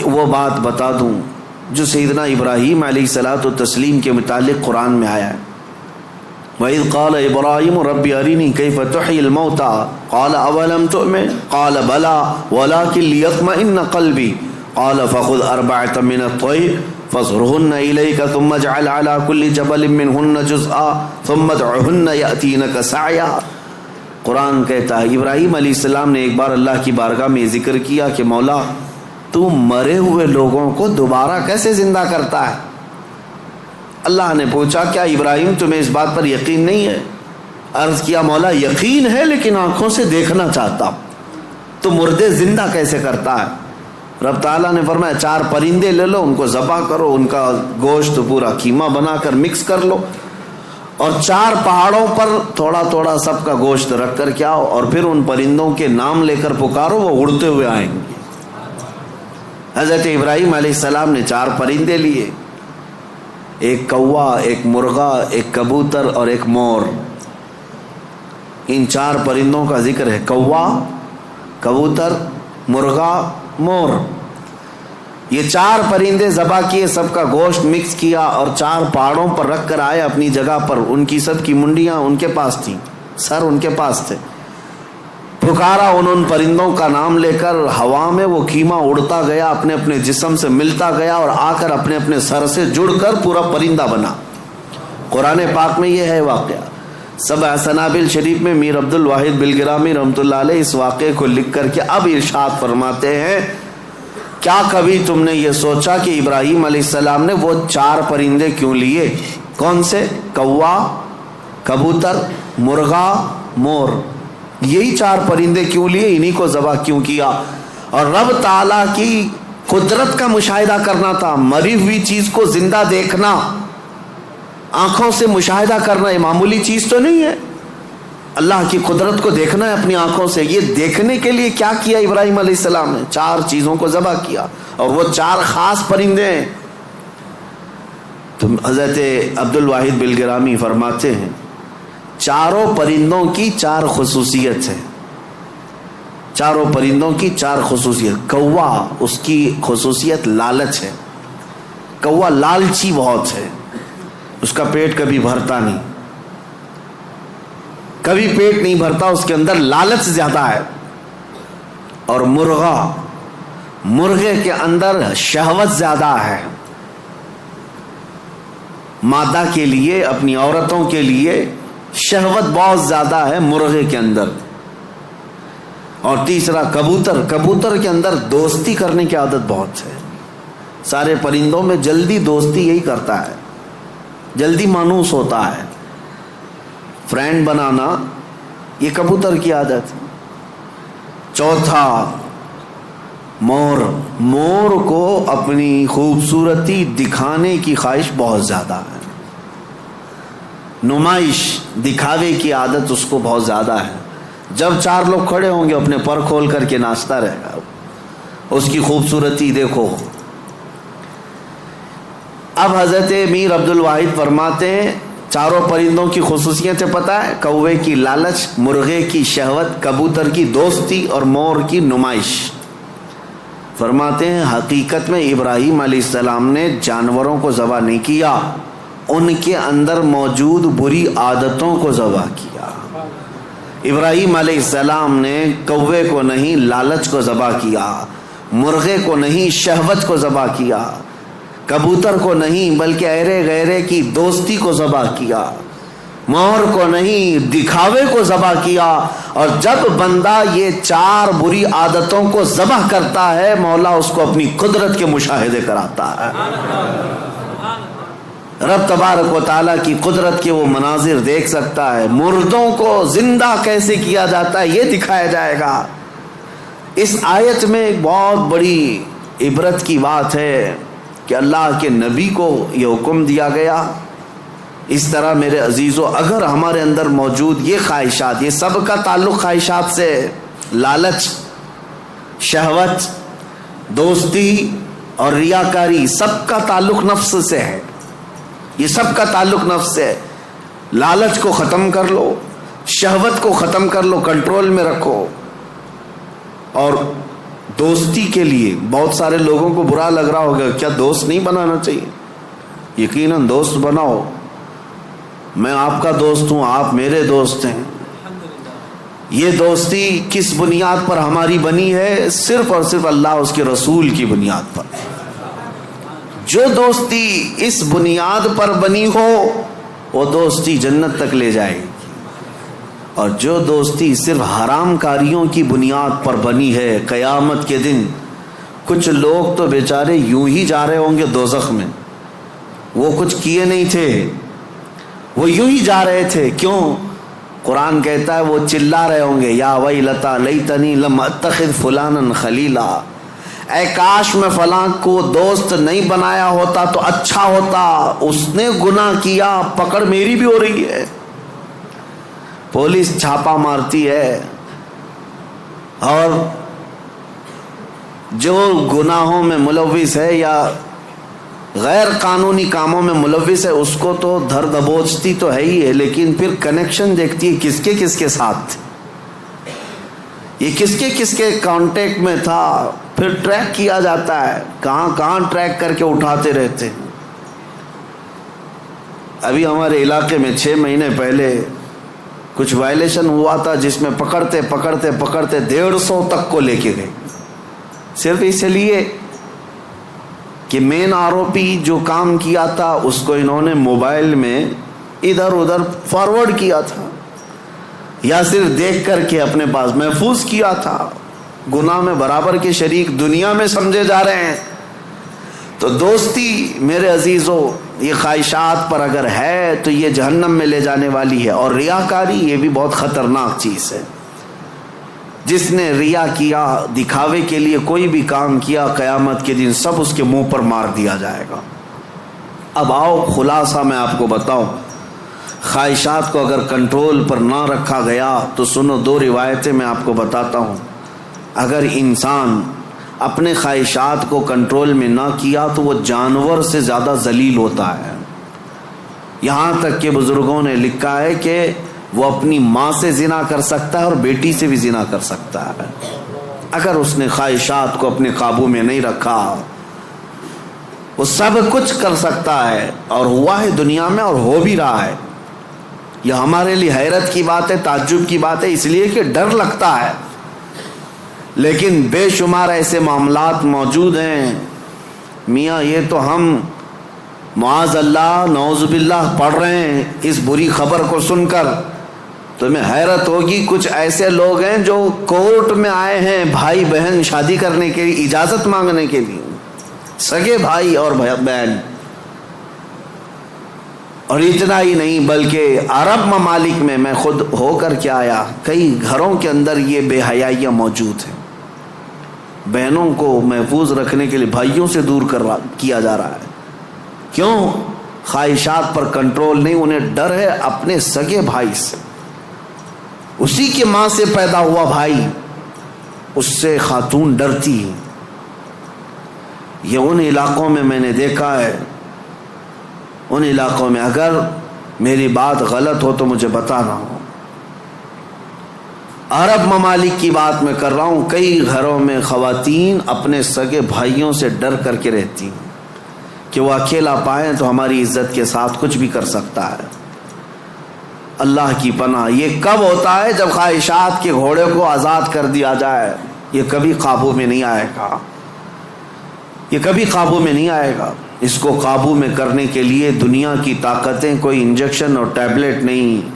وہ بات بتا دوں جو سیدنا ابراہیم علیہ الصلوۃ والتسلیم کے متعلق قرآن میں آیا ہے. وَإِذْ قَالَ إِبْرَاهِيمُ رَبِّ أَرِنِي كَيْفَ تُحْيِي الْمَوْتَى قَالَ أَوَلَمْ تُؤْمِنْ قَالَ بَلَى وَلَكِنْ لِيَطْمَئِنَّ قَلْبِي قَالَ فَخُذْ أَرْبَعَةً مِنَ الطَّيْرِ فَاصْرُهُنَّ إِلَيْكَ ثُمَّ اجْعَلْ عَلَى كُلِّ جَبَلٍ مِّنْهُنَّ جُزْءًا ثُمَّ ادْعُهُنَّ يَأْتِينَكَ سَعْيًا. قرآن کہتا ہے ابراہیم علیہ السلام نے ایک بار اللہ کی بارگاہ میں ذکر کیا کہ مولا تو مرے ہوئے لوگوں کو دوبارہ کیسے زندہ کرتا ہے؟ اللہ نے پوچھا کیا ابراہیم تمہیں اس بات پر یقین نہیں ہے؟ عرض کیا مولا یقین ہے لیکن آنکھوں سے دیکھنا چاہتا ہوں. تو مردے زندہ کیسے کرتا ہے؟ رب تعالیٰ نے فرمایا 4 پرندے لے لو، ان کو ذبح کرو، ان کا گوشت پورا کیما بنا کر مکس کر لو اور 4 پہاڑوں پر تھوڑا تھوڑا سب کا گوشت رکھ کر کے آؤ اور پھر ان پرندوں کے نام لے کر پکارو، وہ اڑتے ہوئے آئیں گے. حضرت ابراہیم علیہ السلام نے 4 پرندے لیے، ایک کوا، ایک مرغا، ایک کبوتر اور ایک مور. ان 4 پرندوں کا ذکر ہے، کوا، کبوتر، مرغا، مور. یہ 4 پرندے ذبح کیے، سب کا گوشت مکس کیا اور 4 پہاڑوں پر رکھ کر آئے اپنی جگہ پر. ان کی سب کی منڈیاں ان کے پاس تھیں، سر ان کے پاس تھے. پکارا ان پرندوں کا نام لے کر، ہوا میں وہ کیما اڑتا گیا، اپنے اپنے جسم سے ملتا گیا اور آ کر اپنے اپنے سر سے جڑ کر پورا پرندہ بنا. قرآن پاک میں یہ ہے واقعہ. سبع سنابل شریف میں میر عبد الواحد بلگرامی رحمۃ اللہ علیہ اس واقعے کو لکھ کر کے اب ارشاد فرماتے ہیں کیا کبھی تم نے یہ سوچا کہ ابراہیم علیہ السلام نے وہ 4 پرندے کیوں لیے؟ کون سے؟ کوا، کبوتر، مرغا، مور. یہی 4 پرندے کیوں لیے؟ انہی کو ذبح کیوں کیا؟ اور رب تعالیٰ کی قدرت کا مشاہدہ کرنا تھا. مری ہوئی چیز کو زندہ دیکھنا، آنکھوں سے مشاہدہ کرنا یہ معمولی چیز تو نہیں ہے. اللہ کی قدرت کو دیکھنا ہے اپنی آنکھوں سے. یہ دیکھنے کے لیے کیا کیا ابراہیم علیہ السلام نے؟ 4 چیزوں کو ذبح کیا اور وہ 4 خاص پرندے ہیں. تو حضرت عبد الواحد بلگرامی فرماتے ہیں 4 پرندوں کی 4 خصوصیت ہے. 4 پرندوں کی 4 خصوصیت. کوا، اس کی خصوصیت لالچ ہے. کوا لالچی بہت ہے، اس کا پیٹ کبھی بھرتا نہیں، کبھی پیٹ نہیں بھرتا، اس کے اندر لالچ زیادہ ہے. اور مرغا، مرغے کے اندر شہوت زیادہ ہے، مادہ کے لیے، اپنی عورتوں کے لیے شہوت بہت زیادہ ہے مرغے کے اندر. اور تیسرا کبوتر، کبوتر کے اندر دوستی کرنے کی عادت بہت ہے. سارے پرندوں میں جلدی دوستی یہی کرتا ہے، جلدی مانوس ہوتا ہے، فرینڈ بنانا یہ کبوتر کی عادت ہے. چوتھا مور، مور کو اپنی خوبصورتی دکھانے کی خواہش بہت زیادہ ہے، نمائش، دکھاوے کی عادت اس کو بہت زیادہ ہے. جب 4 لوگ کھڑے ہوں گے اپنے پر کھول کر کے ناچتا رہے گا، اس کی خوبصورتی دیکھو. اب حضرت میر عبد الواحد فرماتے ہیں 4 پرندوں کی خصوصیتیں پتہ ہے؟ کوے کی لالچ، مرغے کی شہوت، کبوتر کی دوستی اور مور کی نمائش. فرماتے ہیں حقیقت میں ابراہیم علیہ السلام نے جانوروں کو ذبح نہیں کیا، ان کے اندر موجود بری عادتوں کو ذبح کیا. ابراہیم علیہ السلام نے کوے کو نہیں لالچ کو ذبح کیا، مرغے کو نہیں شہوت کو ذبح کیا، کبوتر کو نہیں بلکہ ایرے غیرے کی دوستی کو ذبح کیا، مور کو نہیں دکھاوے کو ذبح کیا. اور جب بندہ یہ 4 بری عادتوں کو ذبح کرتا ہے مولا اس کو اپنی قدرت کے مشاہدے کراتا ہے. رب تبارک و تعالیٰ کی قدرت کے وہ مناظر دیکھ سکتا ہے. مردوں کو زندہ کیسے کیا جاتا ہے یہ دکھایا جائے گا. اس آیت میں ایک بہت بڑی عبرت کی بات ہے کہ اللہ کے نبی کو یہ حکم دیا گیا. اس طرح میرے عزیزو اگر ہمارے اندر موجود یہ خواہشات، یہ سب کا تعلق خواہشات سے، لالچ، شہوت، دوستی اور ریاکاری، سب کا تعلق نفس سے ہے. یہ سب کا تعلق نفس سے ہے. لالچ کو ختم کر لو، شہوت کو ختم کر لو، کنٹرول میں رکھو، اور دوستی کے لیے بہت سارے لوگوں کو برا لگ رہا ہوگا، کیا دوست نہیں بنانا چاہیے؟ یقیناً دوست بناؤ، میں آپ کا دوست ہوں، آپ میرے دوست ہیں۔ یہ دوستی کس بنیاد پر ہماری بنی ہے؟ صرف اور صرف اللہ اس کے رسول کی بنیاد پر۔ جو دوستی اس بنیاد پر بنی ہو وہ دوستی جنت تک لے جائے گی، اور جو دوستی صرف حرام کاریوں کی بنیاد پر بنی ہے، قیامت کے دن کچھ لوگ تو بیچارے یوں ہی جا رہے ہوں گے دوزخ میں، وہ کچھ کیے نہیں تھے، وہ یوں ہی جا رہے تھے۔ کیوں؟ قرآن کہتا ہے وہ چلا رہے ہوں گے، یا ویلتا لیتنی لم اتخذ فلانا خلیلا، اے کاش میں فلاں کو دوست نہیں بنایا ہوتا تو اچھا ہوتا، اس نے گناہ کیا، پکڑ میری بھی ہو رہی ہے، پولیس چھاپا مارتی ہے، اور جو گناہوں میں ملوث ہے یا غیر قانونی کاموں میں ملوث ہے اس کو تو دھر دبوچتی تو ہے ہی ہے، لیکن پھر کنیکشن دیکھتی ہے کس کے ساتھ، یہ کس کے کانٹیکٹ میں تھا، پھر ٹریک کیا جاتا ہے، کہاں ٹریک کر کے اٹھاتے رہتے ہیں۔ ابھی ہمارے علاقے میں 6 مہینے پہلے کچھ وائلیشن ہوا تھا جس میں پکڑتے 150 تک کو لے کے گئے، صرف اس لیے کہ مین آروپی جو کام کیا تھا اس کو انہوں نے موبائل میں ادھر ادھر فارورڈ کیا تھا، یا صرف دیکھ کر کے اپنے پاس محفوظ کیا تھا۔ گناہ میں برابر کے شریک دنیا میں سمجھے جا رہے ہیں۔ تو دوستی میرے عزیزو یہ خواہشات پر اگر ہے تو یہ جہنم میں لے جانے والی ہے، اور ریاکاری یہ بھی بہت خطرناک چیز ہے۔ جس نے ریا کیا، دکھاوے کے لیے کوئی بھی کام کیا، قیامت کے دن سب اس کے منہ پر مار دیا جائے گا۔ اب آؤ خلاصہ میں آپ کو بتاؤں، خواہشات کو اگر کنٹرول پر نہ رکھا گیا تو سنو 2 روایتیں میں آپ کو بتاتا ہوں۔ اگر انسان اپنے خواہشات کو کنٹرول میں نہ کیا تو وہ جانور سے زیادہ ذلیل ہوتا ہے۔ یہاں تک کہ بزرگوں نے لکھا ہے کہ وہ اپنی ماں سے زنا کر سکتا ہے اور بیٹی سے بھی زنا کر سکتا ہے اگر اس نے خواہشات کو اپنے قابو میں نہیں رکھا۔ وہ سب کچھ کر سکتا ہے، اور ہوا ہے دنیا میں اور ہو بھی رہا ہے۔ یہ ہمارے لیے حیرت کی بات ہے، تعجب کی بات ہے، اس لیے کہ ڈر لگتا ہے، لیکن بے شمار ایسے معاملات موجود ہیں میاں، یہ تو ہم معاذ اللہ نعوذ باللہ پڑھ رہے ہیں اس بری خبر کو سن کر، تمہیں حیرت ہوگی۔ کچھ ایسے لوگ ہیں جو کورٹ میں آئے ہیں بھائی بہن شادی کرنے کے لیے، اجازت مانگنے کے لیے، سگے بھائی اور بہن۔ اور اتنا ہی نہیں بلکہ عرب ممالک میں خود ہو کر کے آیا، کئی گھروں کے اندر یہ بے حیائیاں موجود ہیں۔ بہنوں کو محفوظ رکھنے کے لیے بھائیوں سے دور کیا جا رہا ہے۔ کیوں؟ خواہشات پر کنٹرول نہیں، انہیں ڈر ہے اپنے سگے بھائی سے، اسی کے ماں سے پیدا ہوا بھائی، اس سے خاتون ڈرتی ہے۔ یہ ان علاقوں میں نے دیکھا ہے، ان علاقوں میں، اگر میری بات غلط ہو تو مجھے بتانا ہو۔ عرب ممالک کی بات میں کر رہا ہوں، کئی گھروں میں خواتین اپنے سگے بھائیوں سے ڈر کر کے رہتی ہیں کہ وہ اکیلا پائیں تو ہماری عزت کے ساتھ کچھ بھی کر سکتا ہے۔ اللہ کی پناہ، یہ کب ہوتا ہے؟ جب خواہشات کے گھوڑے کو آزاد کر دیا جائے۔ یہ کبھی قابو میں نہیں آئے گا، یہ کبھی قابو میں نہیں آئے گا۔ اس کو قابو میں کرنے کے لیے دنیا کی طاقتیں، کوئی انجیکشن اور ٹیبلٹ نہیں،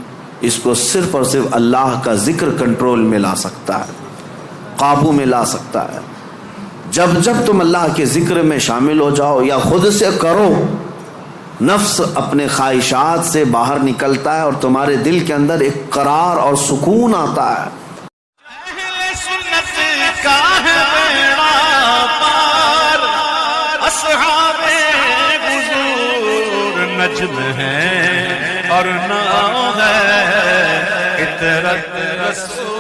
اس کو صرف اور صرف اللہ کا ذکر کنٹرول میں لا سکتا ہے، قابو میں لا سکتا ہے۔ جب تم اللہ کے ذکر میں شامل ہو جاؤ یا خود سے کرو، نفس اپنے خواہشات سے باہر نکلتا ہے اور تمہارے دل کے اندر ایک قرار اور سکون آتا ہے۔ اہل سنت کا ہے بیڑا پار، اصحاب حضور نجم ہے اور نہ ہے عطرت رسول